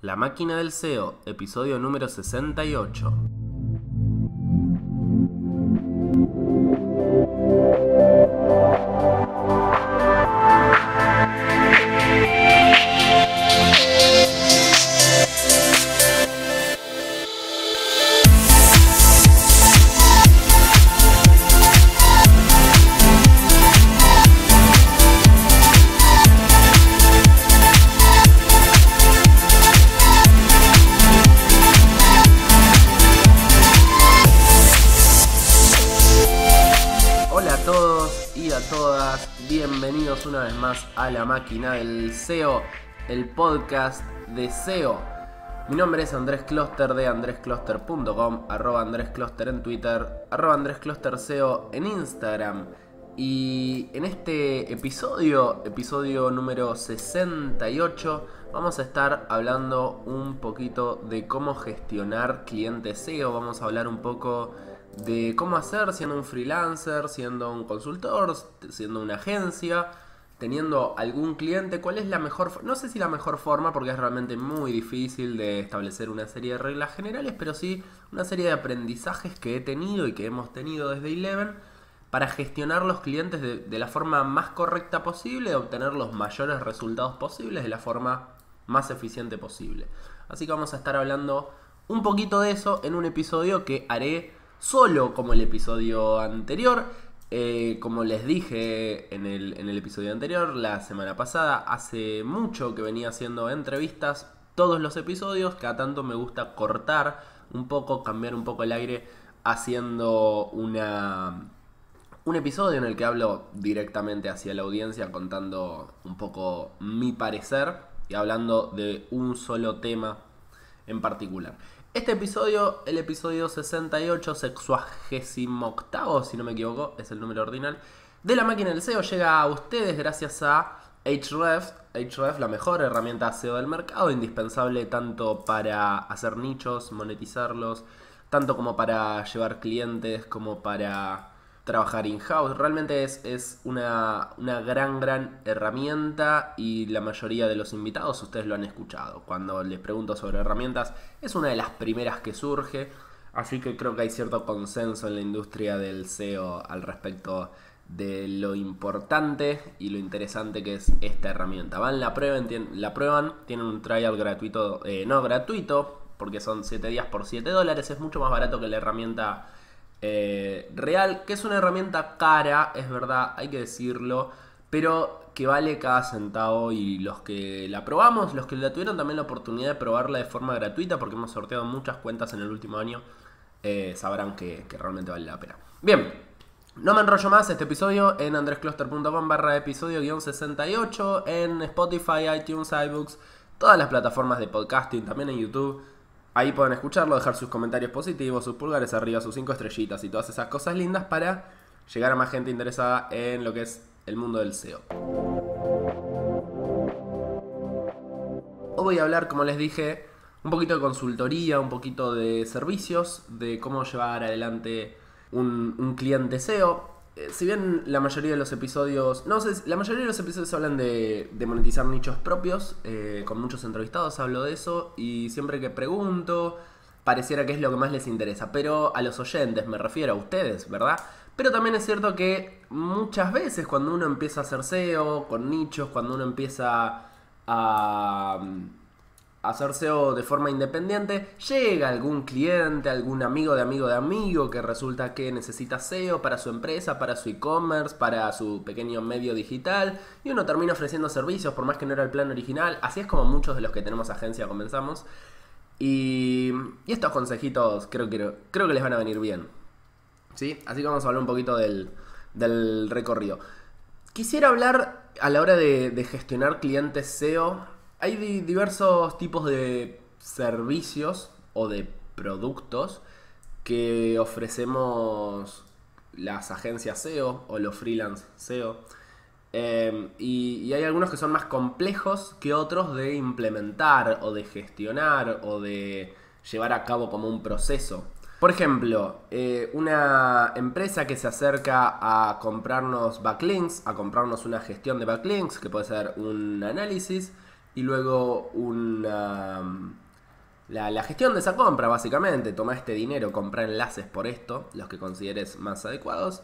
La máquina del SEO, episodio número 68. Bienvenidos una vez más a La Máquina del SEO, el podcast de SEO. Mi nombre es Andrés Closter de andrescloster.com, @andrescloster en Twitter, @andresclosterseo en Instagram. Y en este episodio número 68, vamos a estar hablando un poquito de cómo gestionar clientes SEO. Vamos a hablar un poco de cómo hacer siendo un freelancer, siendo un consultor, siendo una agencia, teniendo algún cliente. ¿Cuál es la mejor? No sé si la mejor forma, porque es realmente muy difícil de establecer una serie de reglas generales, pero sí una serie de aprendizajes que he tenido y que hemos tenido desde Eleven para gestionar los clientes de la forma más correcta posible, de obtener los mayores resultados posibles de la forma más eficiente posible. Así que vamos a estar hablando un poquito de eso en un episodio que haré solo como el episodio anterior. Como les dije en el episodio anterior, la semana pasada, hace mucho que venía haciendo entrevistas todos los episodios. Cada tanto me gusta cortar un poco, cambiar un poco el aire, haciendo un episodio en el que hablo directamente hacia la audiencia, contando un poco mi parecer y hablando de un solo tema en particular. Este episodio, el episodio 68, 68º, si no me equivoco, es el número ordinal, de La Máquina del SEO, llega a ustedes gracias a Ahrefs. Ahrefs, la mejor herramienta SEO del mercado, indispensable tanto para hacer nichos, monetizarlos, tanto como para llevar clientes, como para trabajar in-house. Realmente es una gran herramienta, y la mayoría de los invitados, ustedes lo han escuchado. Cuando les pregunto sobre herramientas, es una de las primeras que surge. Así que creo que hay cierto consenso en la industria del SEO al respecto de lo importante y lo interesante que es esta herramienta. La prueban, tienen un trial gratuito, no gratuito, porque son 7 días por $7. Es mucho más barato que la herramienta real, que es una herramienta cara, es verdad, hay que decirlo, pero que vale cada centavo. Y los que la probamos, los que la tuvieron también la oportunidad de probarla de forma gratuita, porque hemos sorteado muchas cuentas en el último año, sabrán que realmente vale la pena. Bien, no me enrollo más. Este episodio en andrescloster.com /episodio-68, en Spotify, iTunes, iBooks, todas las plataformas de podcasting, también en YouTube. Ahí pueden escucharlo, dejar sus comentarios positivos, sus pulgares arriba, sus 5 estrellitas y todas esas cosas lindas para llegar a más gente interesada en lo que es el mundo del SEO. Hoy voy a hablar, como les dije, un poquito de consultoría, un poquito de servicios, de cómo llevar adelante un cliente SEO. Si bien la mayoría de los episodios, la mayoría de los episodios hablan de monetizar nichos propios, con muchos entrevistados hablo de eso, y siempre que pregunto, pareciera que es lo que más les interesa, pero a los oyentes me refiero, a ustedes, ¿verdad? Pero también es cierto que muchas veces cuando uno empieza a hacer SEO con nichos, cuando uno empieza a hacer SEO de forma independiente, llega algún cliente, algún amigo de amigo que resulta que necesita SEO para su empresa, para su e-commerce, para su pequeño medio digital, y uno termina ofreciendo servicios por más que no era el plan original. Así es como muchos de los que tenemos agencia comenzamos, y estos consejitos creo que les van a venir bien, ¿sí? Así que vamos a hablar un poquito del recorrido. Quisiera hablar a la hora de gestionar clientes SEO. Hay diversos tipos de servicios o de productos que ofrecemos las agencias SEO o los freelance SEO. Y hay algunos que son más complejos que otros de implementar o de gestionar o de llevar a cabo como un proceso. Por ejemplo, una empresa que se acerca a comprarnos backlinks, a comprarnos una gestión de backlinks, que puede ser un análisis y luego un la gestión de esa compra, básicamente. Toma este dinero, compra enlaces por esto, los que consideres más adecuados.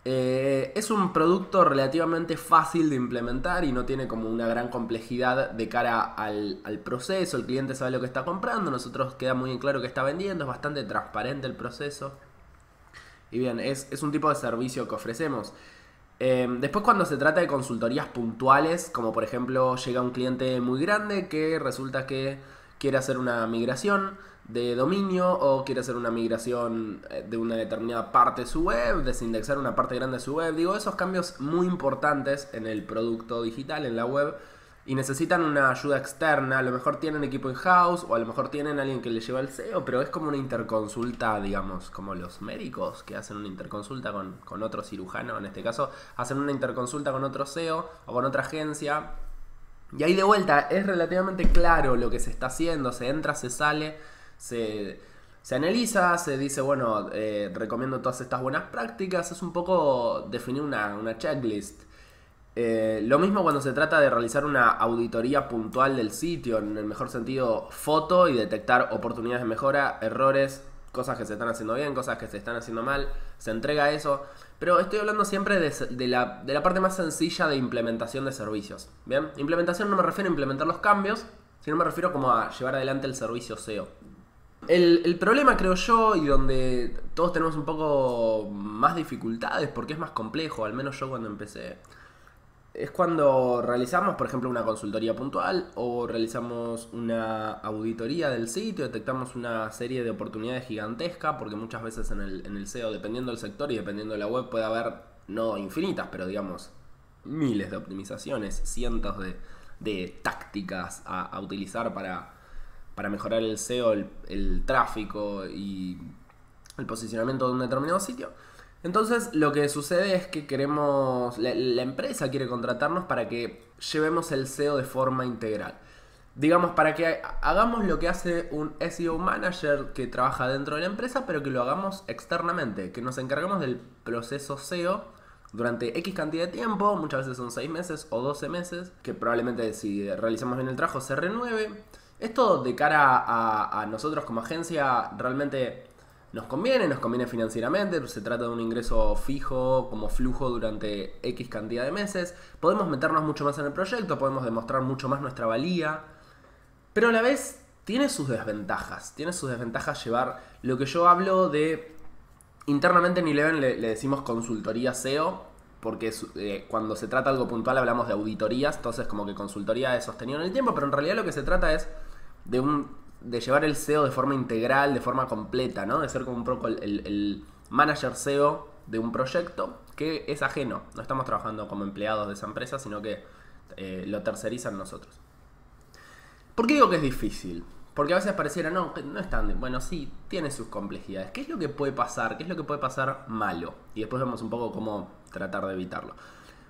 Es un producto relativamente fácil de implementar y no tiene como una gran complejidad de cara al proceso. El cliente sabe lo que está comprando, nosotros queda muy en claro que está vendiendo, es bastante transparente el proceso. Y bien, es un tipo de servicio que ofrecemos. Después, cuando se trata de consultorías puntuales, como por ejemplo llega un cliente muy grande que resulta que quiere hacer una migración de dominio o quiere hacer una migración de una determinada parte de su web, desindexar una parte grande de su web. Digo, esos cambios muy importantes en el producto digital, en la web, y necesitan una ayuda externa. A lo mejor tienen equipo in-house o a lo mejor tienen alguien que les lleva el SEO, pero es como una interconsulta, digamos, como los médicos que hacen una interconsulta con otro cirujano. En este caso, hacen una interconsulta con otro SEO o con otra agencia. Y ahí de vuelta es relativamente claro lo que se está haciendo, se entra, se sale, se analiza, se dice, bueno, recomiendo todas estas buenas prácticas. Es un poco definir una checklist. Lo mismo cuando se trata de realizar una auditoría puntual del sitio, en el mejor sentido foto, y detectar oportunidades de mejora, errores, cosas que se están haciendo bien, cosas que se están haciendo mal, se entrega eso. Pero estoy hablando siempre de la parte más sencilla de implementación de servicios. ¿Bien? Implementación no me refiero a implementar los cambios, sino me refiero como a llevar adelante el servicio SEO. El problema, creo yo, y donde todos tenemos un poco más dificultades, porque es más complejo, al menos yo cuando empecé, es cuando realizamos, por ejemplo, una consultoría puntual o realizamos una auditoría del sitio, detectamos una serie de oportunidades gigantescas, porque muchas veces en el SEO, dependiendo del sector y dependiendo de la web, puede haber, no infinitas, pero digamos, miles de optimizaciones, cientos de tácticas a utilizar para mejorar el SEO, el tráfico y el posicionamiento de un determinado sitio. Entonces lo que sucede es que queremos, la empresa quiere contratarnos para que llevemos el SEO de forma integral. Digamos, para que hagamos lo que hace un SEO manager que trabaja dentro de la empresa, pero que lo hagamos externamente, que nos encargamos del proceso SEO durante X cantidad de tiempo, muchas veces son 6 meses o 12 meses, que probablemente si realizamos bien el trabajo se renueve. Esto de cara a nosotros como agencia realmente nos conviene financieramente, se trata de un ingreso fijo como flujo durante X cantidad de meses, podemos meternos mucho más en el proyecto, podemos demostrar mucho más nuestra valía, pero a la vez tiene sus desventajas llevar lo que yo hablo de, internamente en Eleven le decimos consultoría SEO, porque cuando se trata de algo puntual hablamos de auditorías, entonces como que consultoría es sostenido en el tiempo, pero en realidad lo que se trata es de llevar el SEO de forma integral, de forma completa, ¿no? De ser como un poco el manager SEO de un proyecto que es ajeno. No estamos trabajando como empleados de esa empresa, sino que lo tercerizan nosotros. ¿Por qué digo que es difícil? Porque a veces pareciera, no es tan... Bueno, sí, tiene sus complejidades. ¿Qué es lo que puede pasar? ¿Qué es lo que puede pasar malo? Y después vemos un poco cómo tratar de evitarlo.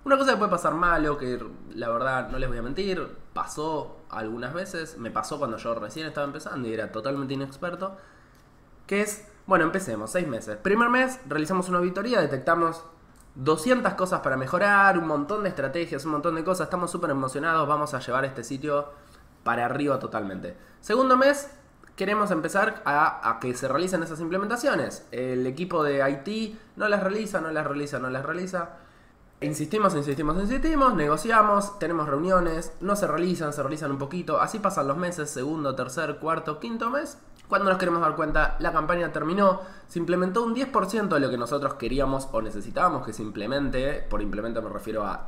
Una cosa que puede pasar malo, que la verdad no les voy a mentir, pasó algunas veces, me pasó cuando yo recién estaba empezando y era totalmente inexperto, que es, bueno, empecemos, 6 meses. Primer mes realizamos una auditoría, detectamos 200 cosas para mejorar, un montón de estrategias, un montón de cosas, estamos súper emocionados, vamos a llevar este sitio para arriba totalmente. Segundo mes, queremos empezar a que se realicen esas implementaciones. El equipo de IT no las realiza. Insistimos, negociamos, tenemos reuniones, no se realizan un poquito, así pasan los meses, segundo, tercer, cuarto, quinto mes. Cuando nos queremos dar cuenta, la campaña terminó, se implementó un 10% de lo que nosotros queríamos o necesitábamos que se implemente. Por implemento me refiero a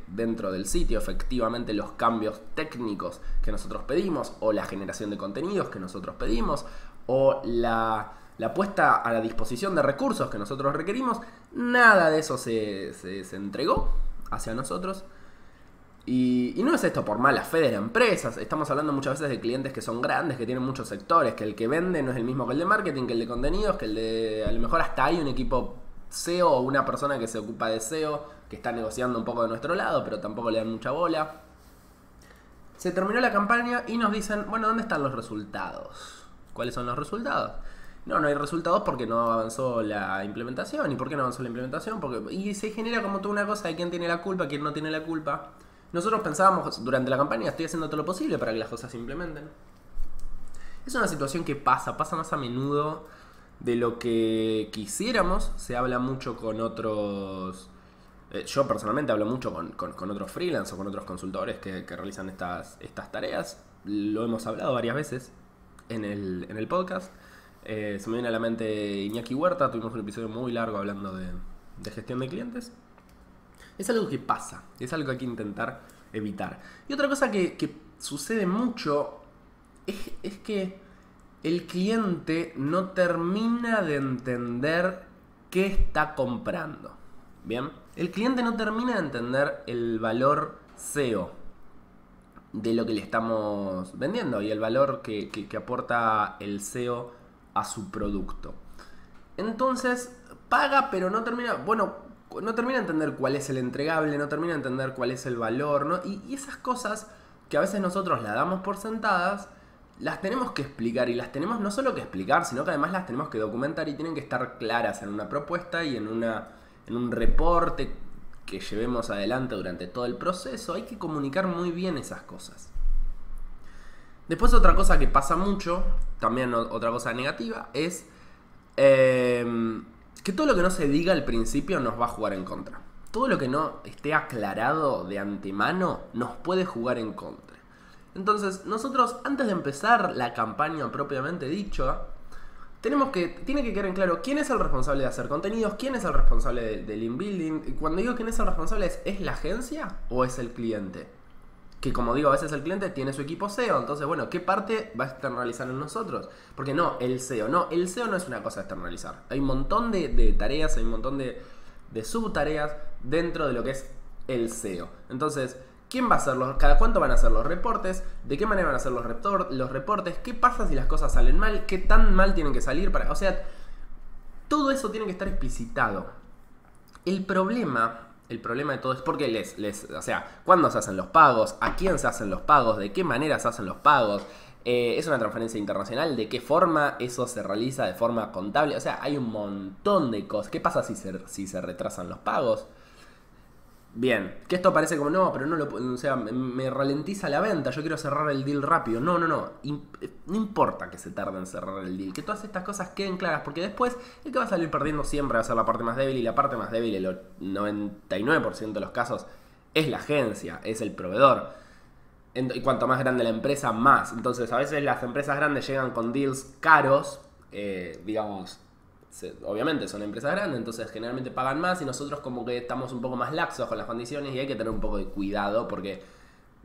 dentro del sitio, efectivamente los cambios técnicos que nosotros pedimos, o la generación de contenidos que nosotros pedimos, o la puesta a la disposición de recursos que nosotros requerimos. Nada de eso se entregó hacia nosotros. Y no es esto por mala fe de las empresas. Estamos hablando muchas veces de clientes que son grandes, que tienen muchos sectores, que el que vende no es el mismo que el de marketing, que el de contenidos, que el de... A lo mejor hasta hay un equipo SEO o una persona que se ocupa de SEO, que está negociando un poco de nuestro lado, pero tampoco le dan mucha bola. Se terminó la campaña y nos dicen, bueno, ¿dónde están los resultados? ¿Cuáles son los resultados? No hay resultados porque no avanzó la implementación. ¿Y por qué no avanzó la implementación? Y se genera como toda una cosa de quién tiene la culpa, quién no tiene la culpa. Nosotros pensábamos durante la campaña, estoy haciendo todo lo posible para que las cosas se implementen. Es una situación que pasa más a menudo de lo que quisiéramos. Se habla mucho con otros... yo personalmente hablo mucho con otros freelance o con otros consultores que realizan estas tareas. Lo hemos hablado varias veces en el podcast. Se me viene a la mente Iñaki Huerta. Tuvimos un episodio muy largo hablando de gestión de clientes. Es algo que pasa, es algo que hay que intentar evitar. Y otra cosa que sucede mucho es que el cliente no termina de entender qué está comprando. ¿Bien? El cliente no termina de entender el valor SEO de lo que le estamos vendiendo y el valor que aporta el SEO a su producto. Entonces, paga, pero no termina... Bueno, no termina de entender cuál es el entregable, no termina de entender cuál es el valor, ¿no? Y esas cosas que a veces nosotros las damos por sentadas, las tenemos que explicar, y las tenemos no solo que explicar, sino que además las tenemos que documentar y tienen que estar claras en una propuesta y en un reporte que llevemos adelante durante todo el proceso. Hay que comunicar muy bien esas cosas. Después otra cosa que pasa mucho, también otra cosa negativa, es que todo lo que no se diga al principio nos va a jugar en contra. Todo lo que no esté aclarado de antemano nos puede jugar en contra. Entonces, nosotros, antes de empezar la campaña propiamente dicha, tiene que quedar en claro quién es el responsable de hacer contenidos, quién es el responsable del inbuilding. Y cuando digo quién es el responsable, ¿es la agencia o es el cliente? Que, como digo, a veces el cliente tiene su equipo SEO. Entonces, bueno, ¿qué parte va a externalizar en nosotros? Porque no, el SEO no es una cosa a externalizar. Hay un montón de tareas, hay un montón de subtareas dentro de lo que es el SEO. Entonces, ¿quién va a hacerlos? ¿Cada cuánto van a hacer los reportes? ¿De qué manera van a hacer los reportes? ¿Qué pasa si las cosas salen mal? ¿Qué tan mal tienen que salir? O sea, todo eso tiene que estar explicitado. El problema de todo es porque o sea, ¿cuándo se hacen los pagos? ¿A quién se hacen los pagos? ¿De qué manera se hacen los pagos? ¿Es una transferencia internacional? ¿De qué forma eso se realiza de forma contable? O sea, hay un montón de cosas. ¿Qué pasa si se retrasan los pagos? Bien, que esto parece como, no, pero no lo, o sea, me ralentiza la venta, yo quiero cerrar el deal rápido. No. No importa que se tarde en cerrar el deal, que todas estas cosas queden claras, porque después el que va a salir perdiendo siempre va a ser la parte más débil, y la parte más débil, el 99% de los casos, es la agencia, es el proveedor. Y cuanto más grande la empresa, más. Entonces, a veces las empresas grandes llegan con deals caros, digamos... Obviamente son empresas grandes, entonces generalmente pagan más, y nosotros como que estamos un poco más laxos con las condiciones, y hay que tener un poco de cuidado, porque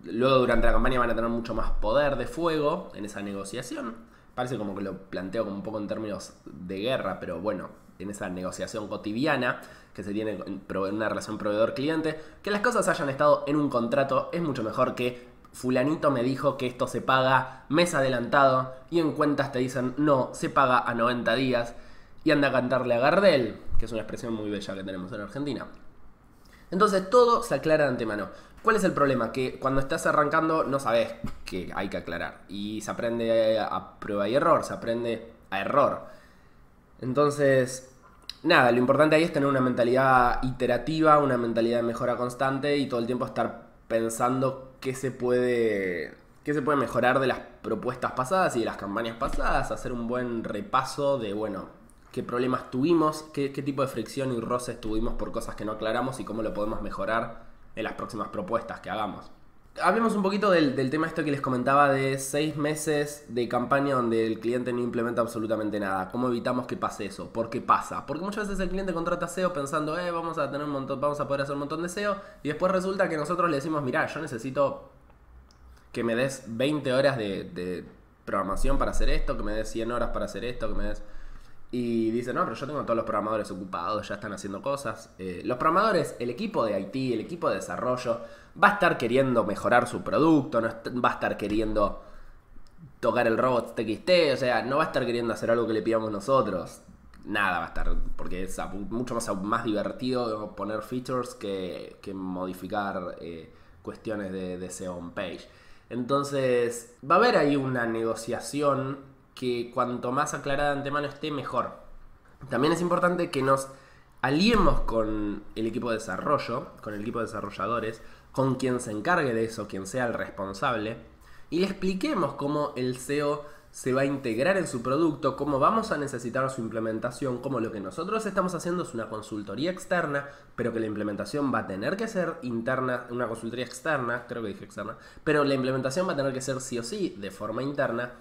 luego durante la campaña van a tener mucho más poder de fuego en esa negociación. Parece como que lo planteo como un poco en términos de guerra, pero bueno, en esa negociación cotidiana que se tiene en una relación proveedor-cliente, que las cosas hayan estado en un contrato es mucho mejor que fulanito me dijo que esto se paga mes adelantado y en cuentas te dicen no, se paga a 90 días. Y anda a cantarle a Gardel, que es una expresión muy bella que tenemos en Argentina. Entonces todo se aclara de antemano. ¿Cuál es el problema? Que cuando estás arrancando no sabes que hay que aclarar. Y se aprende a prueba y error, se aprende a error. Entonces, nada, lo importante ahí es tener una mentalidad iterativa, una mentalidad de mejora constante, y todo el tiempo estar pensando qué se puede mejorar de las propuestas pasadas y de las campañas pasadas. Hacer un buen repaso de, bueno, qué problemas tuvimos, qué tipo de fricción y roces tuvimos por cosas que no aclaramos y cómo lo podemos mejorar en las próximas propuestas que hagamos. Hablemos un poquito del tema esto que les comentaba de 6 meses de campaña donde el cliente no implementa absolutamente nada. ¿Cómo evitamos que pase eso? ¿Por qué pasa? Porque muchas veces el cliente contrata SEO pensando, vamos a poder hacer un montón de SEO, y después resulta que nosotros le decimos, mirá, yo necesito que me des 20 horas de programación para hacer esto, que me des 100 horas para hacer esto, que me des... Y dice, no, pero yo tengo a todos los programadores ocupados, ya están haciendo cosas. Los programadores, el equipo de IT, el equipo de desarrollo, va a estar queriendo mejorar su producto, no va a estar queriendo tocar el robots.txt, o sea, no va a estar queriendo hacer algo que le pidamos nosotros. Nada va a estar, porque es mucho más divertido poner features que modificar cuestiones de SEO on page. Entonces, va a haber ahí una negociación que cuanto más aclarada de antemano esté, mejor. También es importante que nos aliemos con el equipo de desarrollo, con el equipo de desarrolladores, con quien se encargue de eso, quien sea el responsable, y le expliquemos cómo el SEO se va a integrar en su producto, cómo vamos a necesitar su implementación, como lo que nosotros estamos haciendo es una consultoría externa, pero que la implementación va a tener que ser interna, una consultoría externa, creo que dije externa, pero la implementación va a tener que ser sí o sí de forma interna,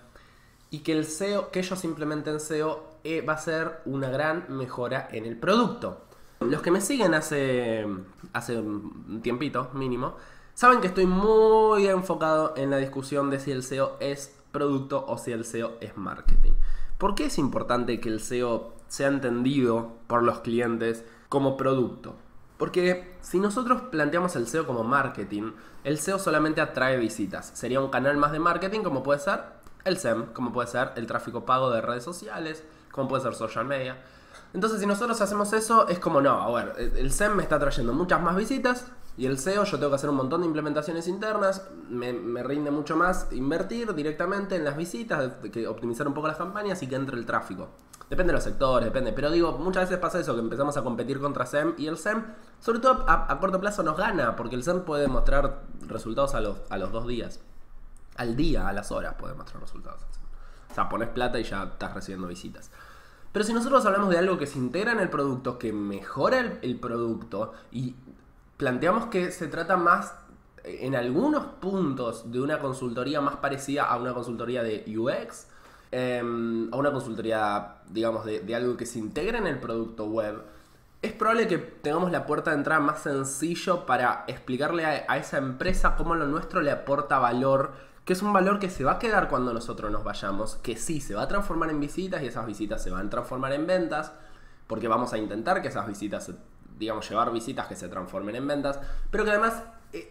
y que el SEO, que ellos implementen SEO, va a ser una gran mejora en el producto. Los que me siguen hace un tiempito mínimo, saben que estoy muy enfocado en la discusión de si el SEO es producto o si el SEO es marketing. ¿Por qué es importante que el SEO sea entendido por los clientes como producto? Porque si nosotros planteamos el SEO como marketing, el SEO solamente atrae visitas. Sería un canal más de marketing, como puede ser el SEM, como puede ser el tráfico pago de redes sociales, como puede ser social media. Entonces, si nosotros hacemos eso, es como no, a ver, el SEM me está trayendo muchas más visitas y el SEO yo tengo que hacer un montón de implementaciones internas, me rinde mucho más invertir directamente en las visitas, que optimizar un poco las campañas y que entre el tráfico. Depende de los sectores, depende, pero digo, muchas veces pasa eso, que empezamos a competir contra SEM y el SEM, sobre todo a corto plazo, nos gana, porque el SEM puede mostrar resultados a los 2 días. Al día, a las horas puede mostrar resultados. O sea, pones plata y ya estás recibiendo visitas. Pero si nosotros hablamos de algo que se integra en el producto, que mejora el producto, y planteamos que se trata más, en algunos puntos, de una consultoría más parecida a una consultoría de UX, a una consultoría, digamos, de algo que se integra en el producto web, es probable que tengamos la puerta de entrada más sencillo para explicarle a esa empresa cómo lo nuestro le aporta valor, que es un valor que se va a quedar cuando nosotros nos vayamos, que sí, se va a transformar en visitas y esas visitas se van a transformar en ventas, porque vamos a intentar que esas visitas, digamos, llevar visitas que se transformen en ventas, pero que además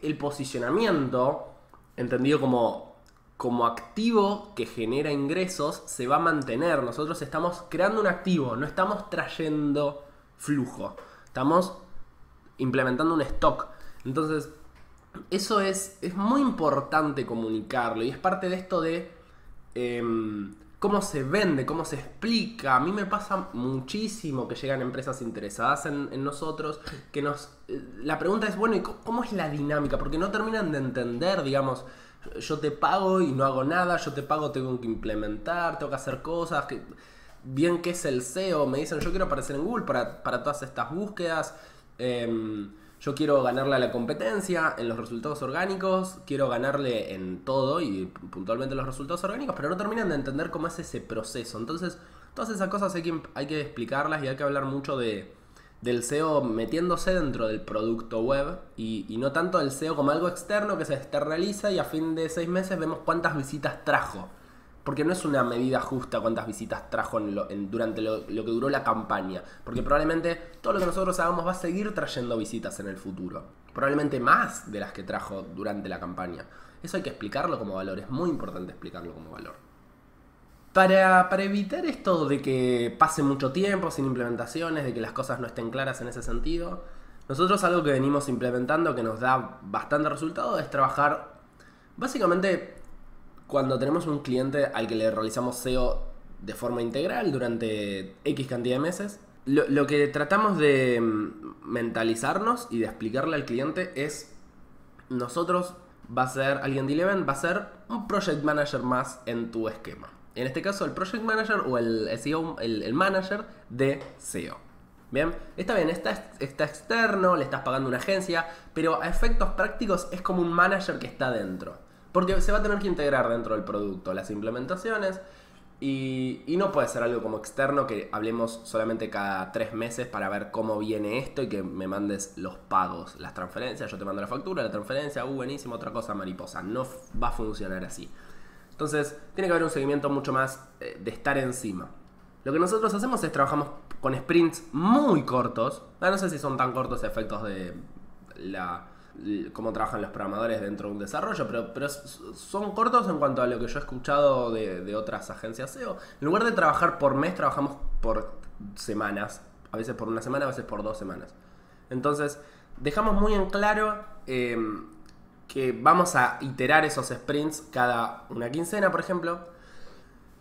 el posicionamiento, entendido como activo que genera ingresos, se va a mantener. Nosotros estamos creando un activo, no estamos trayendo flujo, estamos implementando un stock. Entonces, eso es muy importante comunicarlo, y es parte de esto de cómo se vende, cómo se explica. A mí me pasa muchísimo que llegan empresas interesadas en nosotros, que la pregunta es, bueno, ¿y cómo es la dinámica? Porque no terminan de entender, digamos, yo te pago y no hago nada, yo te pago, tengo que implementar, tengo que hacer cosas, bien, ¿qué es el SEO? Me dicen, yo quiero aparecer en Google para todas estas búsquedas, yo quiero ganarle a la competencia en los resultados orgánicos, quiero ganarle en todo y puntualmente en los resultados orgánicos, pero no terminan de entender cómo es ese proceso. Entonces, todas esas cosas hay que explicarlas, y hay que hablar mucho del SEO metiéndose dentro del producto web y no tanto del SEO como algo externo que se externaliza y a fin de 6 meses vemos cuántas visitas trajo. Porque no es una medida justa cuántas visitas trajo durante lo que duró la campaña. Porque probablemente todo lo que nosotros hagamos va a seguir trayendo visitas en el futuro. Probablemente más de las que trajo durante la campaña. Eso hay que explicarlo como valor. Es muy importante explicarlo como valor. Para evitar esto de que pase mucho tiempo sin implementaciones, de que las cosas no estén claras en ese sentido, nosotros algo que venimos implementando que nos da bastante resultado es trabajar básicamente cuando tenemos un cliente al que le realizamos SEO de forma integral durante X cantidad de meses. Lo que tratamos de mentalizarnos y de explicarle al cliente es, nosotros Alguien de Eleven va a ser un project manager más en tu esquema. En este caso, el project manager o el SEO, el manager de SEO. Bien, está bien, está externo, le estás pagando una agencia, pero a efectos prácticos es como un manager que está dentro. Porque se va a tener que integrar dentro del producto las implementaciones y no puede ser algo como externo que hablemos solamente cada 3 meses para ver cómo viene esto y que me mandes los pagos, las transferencias, yo te mando la factura, la transferencia, buenísimo, otra cosa mariposa. No va a funcionar así. Entonces, tiene que haber un seguimiento mucho más de estar encima. Lo que nosotros hacemos es trabajamos con sprints muy cortos. No sé si son tan cortos a efectos de cómo trabajan los programadores dentro de un desarrollo, pero son cortos en cuanto a lo que yo he escuchado de otras agencias SEO. En lugar de trabajar por mes, trabajamos por semanas. A veces por una semana, a veces por 2 semanas. Entonces, dejamos muy en claro que vamos a iterar esos sprints cada una quincena, por ejemplo.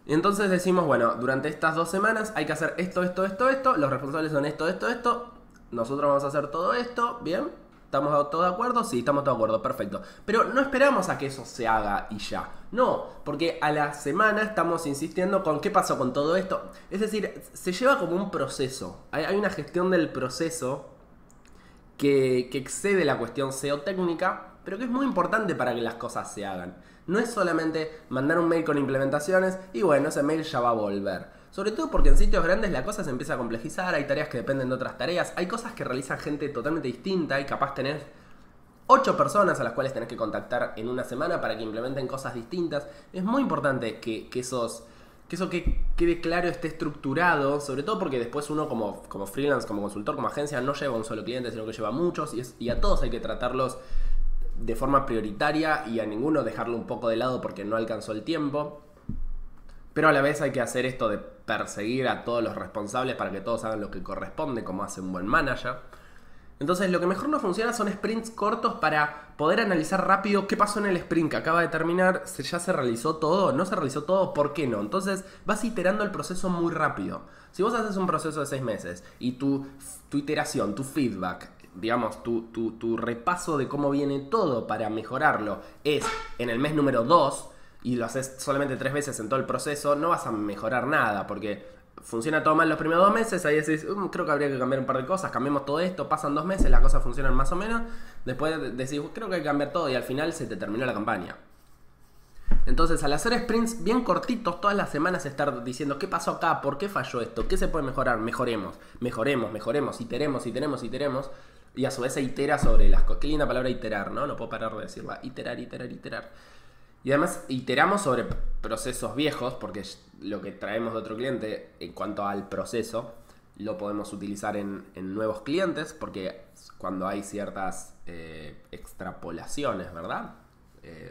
Y entonces decimos, bueno, durante estas 2 semanas hay que hacer esto, los responsables son esto. Nosotros vamos a hacer todo esto, ¿bien? ¿Estamos todos de acuerdo? Sí, estamos todos de acuerdo, perfecto. Pero no esperamos a que eso se haga y ya. No, porque a la semana estamos insistiendo con qué pasó con todo esto. Es decir, se lleva como un proceso. Hay una gestión del proceso que excede la cuestión SEO técnica, pero que es muy importante para que las cosas se hagan. No es solamente mandar un mail con implementaciones y bueno, ese mail ya va a volver. Sobre todo porque en sitios grandes la cosa se empieza a complejizar, hay tareas que dependen de otras tareas, hay cosas que realiza gente totalmente distinta y capaz tenés 8 personas a las cuales tenés que contactar en una semana para que implementen cosas distintas. Es muy importante que eso quede claro, esté estructurado, sobre todo porque después uno como freelance, como consultor, como agencia, no lleva un solo cliente, sino que lleva muchos y a todos hay que tratarlos de forma prioritaria y a ninguno dejarlo un poco de lado porque no alcanzó el tiempo. Pero a la vez hay que hacer esto de perseguir a todos los responsables para que todos hagan lo que corresponde, como hace un buen manager. Entonces lo que mejor nos funciona son sprints cortos para poder analizar rápido qué pasó en el sprint que acaba de terminar, ya se realizó todo, no se realizó todo, ¿por qué no? Entonces vas iterando el proceso muy rápido. Si vos haces un proceso de 6 meses y tu iteración, tu feedback, digamos, tu repaso de cómo viene todo para mejorarlo es en el mes número 2 y lo haces solamente 3 veces en todo el proceso, no vas a mejorar nada porque funciona todo mal los primeros 2 meses, ahí decís, creo que habría que cambiar un par de cosas, cambiemos todo esto, pasan 2 meses, las cosas funcionan más o menos, después decís, creo que hay que cambiar todo y al final se te terminó la campaña. Entonces, al hacer sprints bien cortitos, todas las semanas estar diciendo qué pasó acá, por qué falló esto, qué se puede mejorar, mejoremos, iteremos, y a su vez se itera sobre las cosas. Qué linda palabra iterar, ¿no? No puedo parar de decirla. Iterar. Y además iteramos sobre procesos viejos, porque lo que traemos de otro cliente en cuanto al proceso lo podemos utilizar en nuevos clientes, porque cuando hay ciertas extrapolaciones, ¿verdad?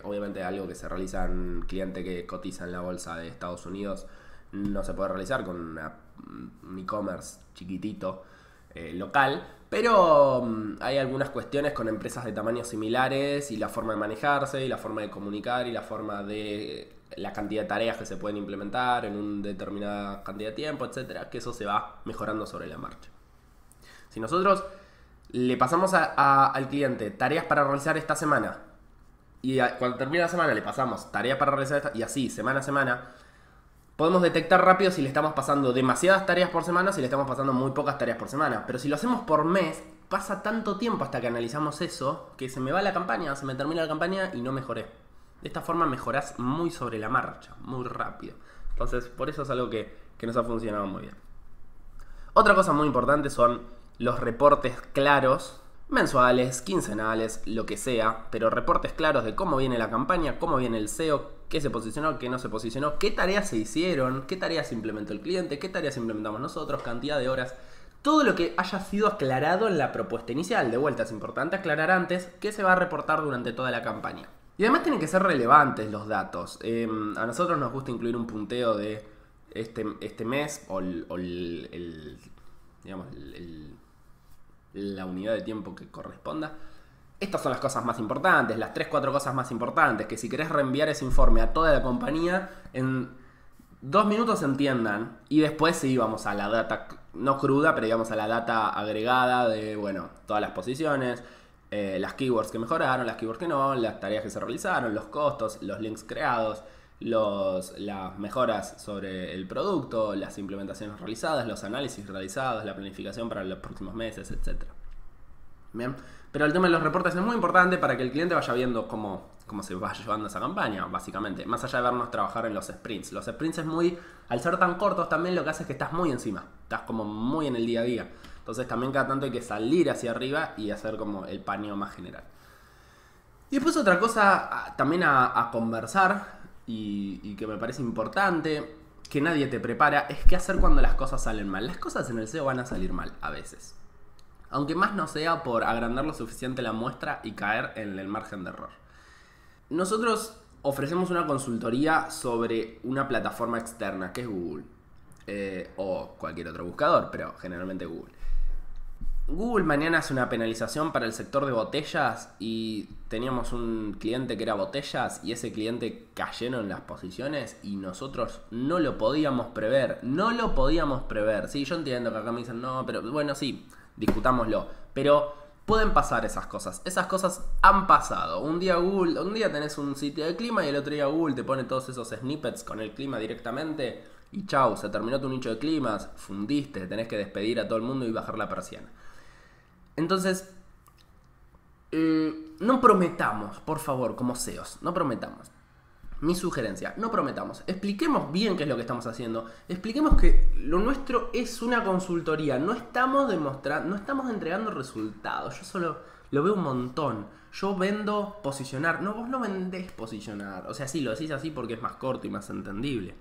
Obviamente algo que se realiza en un cliente que cotiza en la bolsa de Estados Unidos no se puede realizar con un e-commerce chiquitito local, pero hay algunas cuestiones con empresas de tamaños similares y la forma de manejarse y la forma de comunicar y la forma de la cantidad de tareas que se pueden implementar en una determinada cantidad de tiempo, etcétera, que eso se va mejorando sobre la marcha. Si nosotros le pasamos al cliente tareas para realizar esta semana y cuando termina la semana le pasamos tareas para realizar esta, y así semana a semana, podemos detectar rápido si le estamos pasando demasiadas tareas por semana o si le estamos pasando muy pocas tareas por semana. Pero si lo hacemos por mes, pasa tanto tiempo hasta que analizamos eso que se me va la campaña, se me termina la campaña y no mejoré. De esta forma mejorás muy sobre la marcha, muy rápido. Entonces, por eso es algo que nos ha funcionado muy bien. Otra cosa muy importante son los reportes claros, mensuales, quincenales, lo que sea, pero reportes claros de cómo viene la campaña, cómo viene el SEO, qué se posicionó, qué no se posicionó, qué tareas se hicieron, qué tareas implementó el cliente, qué tareas implementamos nosotros, cantidad de horas, todo lo que haya sido aclarado en la propuesta inicial. De vuelta, es importante aclarar antes qué se va a reportar durante toda la campaña. Y además tienen que ser relevantes los datos. A nosotros nos gusta incluir un punteo de este mes o la unidad de tiempo que corresponda. Estas son las cosas más importantes, las 3-4 cosas más importantes, que si querés reenviar ese informe a toda la compañía, en 2 minutos entiendan. Y después sí vamos a la data, no cruda, pero digamos a la data agregada de, bueno, todas las posiciones, las keywords que mejoraron, las keywords que no, las tareas que se realizaron, los costos, los links creados, las mejoras sobre el producto, las implementaciones realizadas, los análisis realizados, la planificación para los próximos meses, etc. Bien, pero el tema de los reportes es muy importante para que el cliente vaya viendo cómo se va llevando esa campaña, básicamente, más allá de vernos trabajar en los sprints. Los sprints es muy, al ser tan cortos también lo que hace es que estás muy encima, estás como muy en el día a día. Entonces también cada tanto hay que salir hacia arriba y hacer como el paneo más general. Y después otra cosa también a conversar y que me parece importante, que nadie te prepara, es qué hacer cuando las cosas salen mal. Las cosas en el SEO van a salir mal a veces, aunque más no sea por agrandar lo suficiente la muestra y caer en el margen de error. Nosotros ofrecemos una consultoría sobre una plataforma externa que es Google, o cualquier otro buscador, pero generalmente Google. Google mañana hace una penalización para el sector de botellas y teníamos un cliente que era botellas y ese cliente cayeron las posiciones y nosotros no lo podíamos prever. Sí, yo entiendo que acá me dicen no, pero bueno, sí, discutámoslo. Pero Pueden pasar esas cosas han pasado. Un día tenés un sitio de clima y el otro día Google te pone todos esos snippets con el clima directamente y chau, se terminó tu nicho de climas, fundiste, tenés que despedir a todo el mundo y bajar la persiana. Entonces, no prometamos, por favor, como SEOs, no prometamos. Mi sugerencia, no prometamos. Expliquemos bien qué es lo que estamos haciendo. Expliquemos que lo nuestro es una consultoría. No estamos entregando resultados. Yo solo lo veo un montón. Yo vendo posicionar. No, vos no vendés posicionar. O sea, sí, lo decís así porque es más corto y más entendible.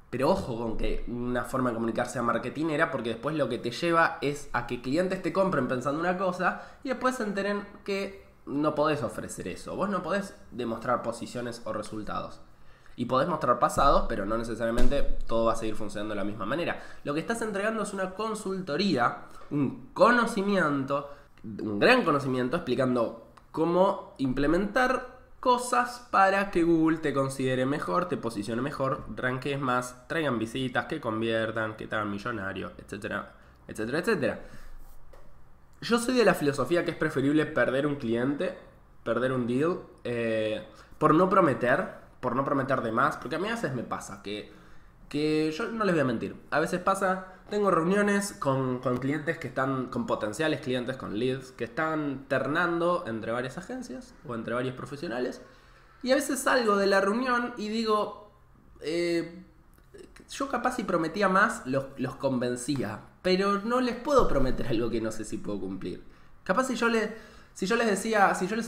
Pero ojo con que una forma de comunicar sea marketinera, porque después lo que te lleva es a que clientes te compren pensando una cosa y después se enteren que no podés ofrecer eso. Vos no podés demostrar posiciones o resultados. Y podés mostrar pasados, pero no necesariamente todo va a seguir funcionando de la misma manera. Lo que estás entregando es una consultoría, un conocimiento, un gran conocimiento, explicando cómo implementar cosas para que Google te considere mejor, te posicione mejor, rankees más, traigan visitas, que conviertan, que te hagan millonario, etcétera, etcétera, etcétera. Yo soy de la filosofía que es preferible perder un cliente, perder un deal, por no prometer de más, porque a mí a veces me pasa que yo no les voy a mentir, a veces pasa, tengo reuniones con clientes que están, con potenciales clientes, con leads, que están ternando entre varias agencias o entre varios profesionales, y a veces salgo de la reunión y digo, yo capaz si prometía más, los convencía, pero no les puedo prometer algo que no sé si puedo cumplir. Capaz si yo les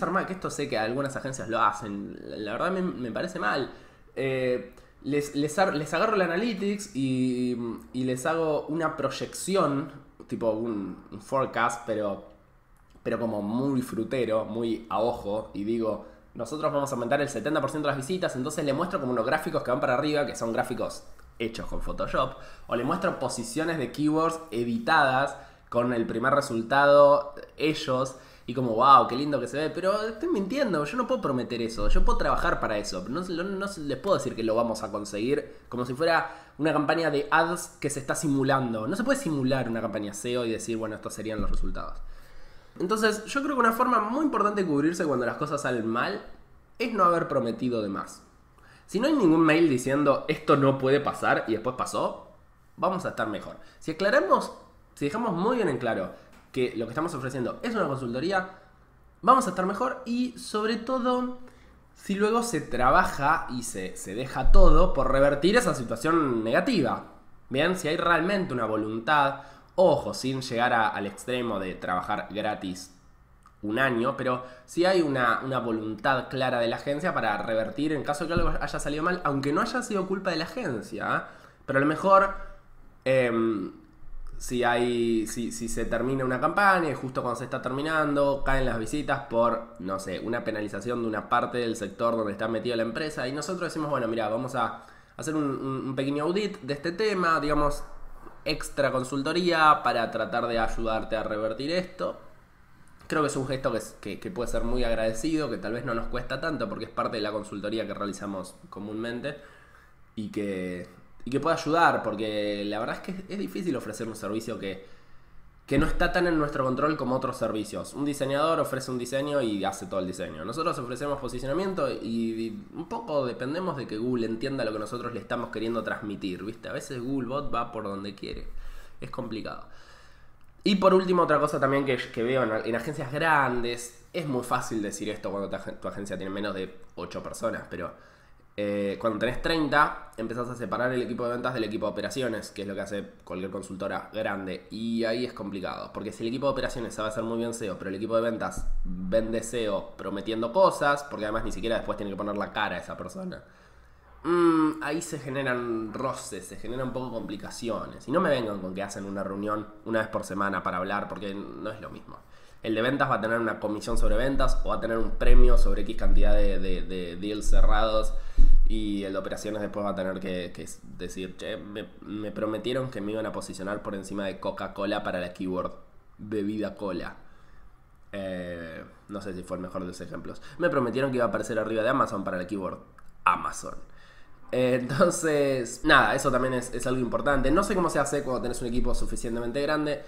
armaba, que esto sé que algunas agencias lo hacen, la verdad me parece mal, les agarro el Analytics y les hago una proyección, tipo un forecast, pero como muy frutero, muy a ojo, y digo, nosotros vamos a aumentar el 70% de las visitas, entonces le muestro como unos gráficos que van para arriba, que son gráficos hechos con Photoshop, o le muestro posiciones de keywords editadas con el primer resultado ellos, y como wow, qué lindo que se ve, pero estoy mintiendo, yo no puedo prometer eso, yo puedo trabajar para eso, no les puedo decir que lo vamos a conseguir como si fuera una campaña de ads que se está simulando. No se puede simular una campaña SEO y decir, bueno, estos serían los resultados. Entonces, yo creo que una forma muy importante de cubrirse cuando las cosas salen mal es no haber prometido de más. Si no hay ningún mail diciendo esto no puede pasar y después pasó, vamos a estar mejor. Si dejamos muy bien en claro que lo que estamos ofreciendo es una consultoría, vamos a estar mejor, y sobre todo si luego se trabaja y se deja todo por revertir esa situación negativa. Bien, si hay realmente una voluntad, ojo, sin llegar al extremo de trabajar gratis un año, pero si hay una voluntad clara de la agencia para revertir en caso de que algo haya salido mal, aunque no haya sido culpa de la agencia, ¿eh? Pero a lo mejor si se termina una campaña y justo cuando se está terminando caen las visitas por, no sé, una penalización de una parte del sector donde está metida la empresa, y nosotros decimos, bueno, mira, vamos a hacer un pequeño audit de este tema, digamos, extra consultoría para tratar de ayudarte a revertir esto. Creo que es un gesto que puede ser muy agradecido, que tal vez no nos cuesta tanto porque es parte de la consultoría que realizamos comúnmente, y que puede ayudar, porque la verdad es que es difícil ofrecer un servicio que no está tan en nuestro control como otros servicios. Un diseñador ofrece un diseño y hace todo el diseño. Nosotros ofrecemos posicionamiento y un poco dependemos de que Google entienda lo que nosotros le estamos queriendo transmitir, ¿viste? A veces Googlebot va por donde quiere. Es complicado. Y por último, otra cosa también que veo en agencias grandes, es muy fácil decir esto cuando tu agencia tiene menos de 8 personas, pero cuando tenés 30, empezás a separar el equipo de ventas del equipo de operaciones, que es lo que hace cualquier consultora grande, y ahí es complicado, porque si el equipo de operaciones sabe hacer muy bien SEO, pero el equipo de ventas vende SEO prometiendo cosas, porque además ni siquiera después tiene que poner la cara a esa persona, ahí se generan roces, se generan un poco complicaciones. Y no me vengan con que hacen una reunión una vez por semana para hablar, porque no es lo mismo. El de ventas va a tener una comisión sobre ventas o va a tener un premio sobre X cantidad de deals cerrados, y el de operaciones después va a tener que decir, che, me prometieron que me iban a posicionar por encima de Coca-Cola para la keyword bebida cola. No sé si fue el mejor de los ejemplos. Me prometieron que iba a aparecer arriba de Amazon para la keyword Amazon. Entonces, nada, eso también es algo importante. No sé cómo se hace cuando tenés un equipo suficientemente grande.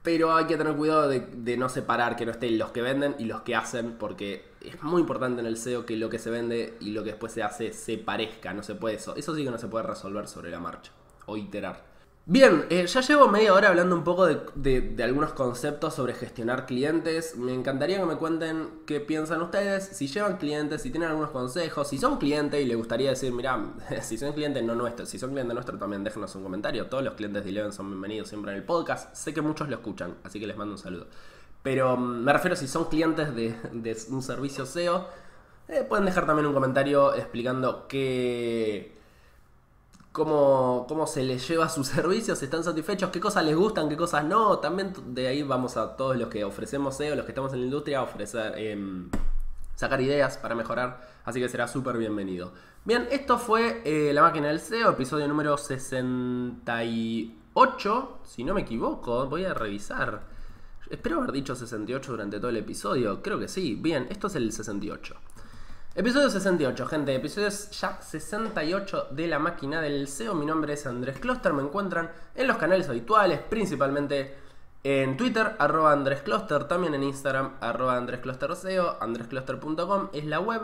Pero hay que tener cuidado de no separar, que no estén los que venden y los que hacen, porque es muy importante en el SEO que lo que se vende y lo que después se hace se parezca. No se puede eso. Eso sí que no se puede resolver sobre la marcha o iterar. Bien, ya llevo media hora hablando un poco de algunos conceptos sobre gestionar clientes. Me encantaría que me cuenten qué piensan ustedes, si llevan clientes, si tienen algunos consejos, si son clientes y les gustaría decir, mirá, si son clientes no nuestros, si son clientes nuestros también déjenos un comentario. Todos los clientes de Eleven son bienvenidos siempre en el podcast. Sé que muchos lo escuchan, así que les mando un saludo. Pero me refiero si son clientes de un servicio SEO, pueden dejar también un comentario explicando cómo se les lleva su servicio, si están satisfechos, qué cosas les gustan, qué cosas no. También de ahí vamos a todos los que ofrecemos SEO, los que estamos en la industria, a ofrecer, sacar ideas para mejorar. Así que será súper bienvenido. Bien, esto fue La Máquina del SEO, episodio número 68, si no me equivoco, voy a revisar. Espero haber dicho 68 durante todo el episodio, creo que sí. Bien, esto es el 68. Episodio 68, gente, episodios ya 68 de La Máquina del SEO. Mi nombre es Andrés Closter, me encuentran en los canales habituales, principalmente en Twitter, @AndrésCloster, también en Instagram, @AndrésClosterSEO, andrescloster.com es la web.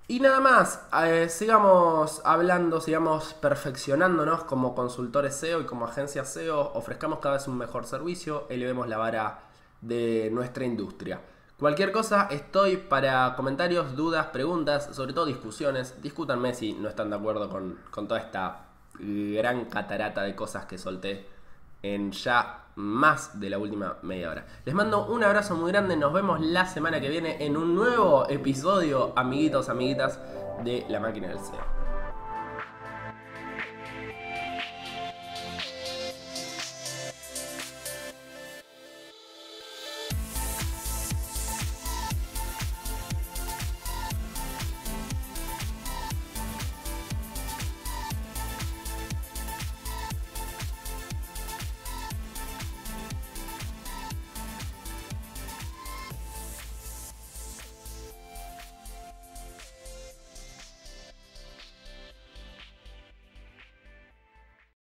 Y nada más, sigamos hablando, sigamos perfeccionándonos como consultores SEO y como agencia SEO, ofrezcamos cada vez un mejor servicio, elevemos la vara de nuestra industria. Cualquier cosa, estoy para comentarios, dudas, preguntas, sobre todo discusiones. Discútanme si no están de acuerdo con toda esta gran catarata de cosas que solté en ya más de la última media hora. Les mando un abrazo muy grande, nos vemos la semana que viene en un nuevo episodio, amiguitos, amiguitas, de La Máquina del SEO.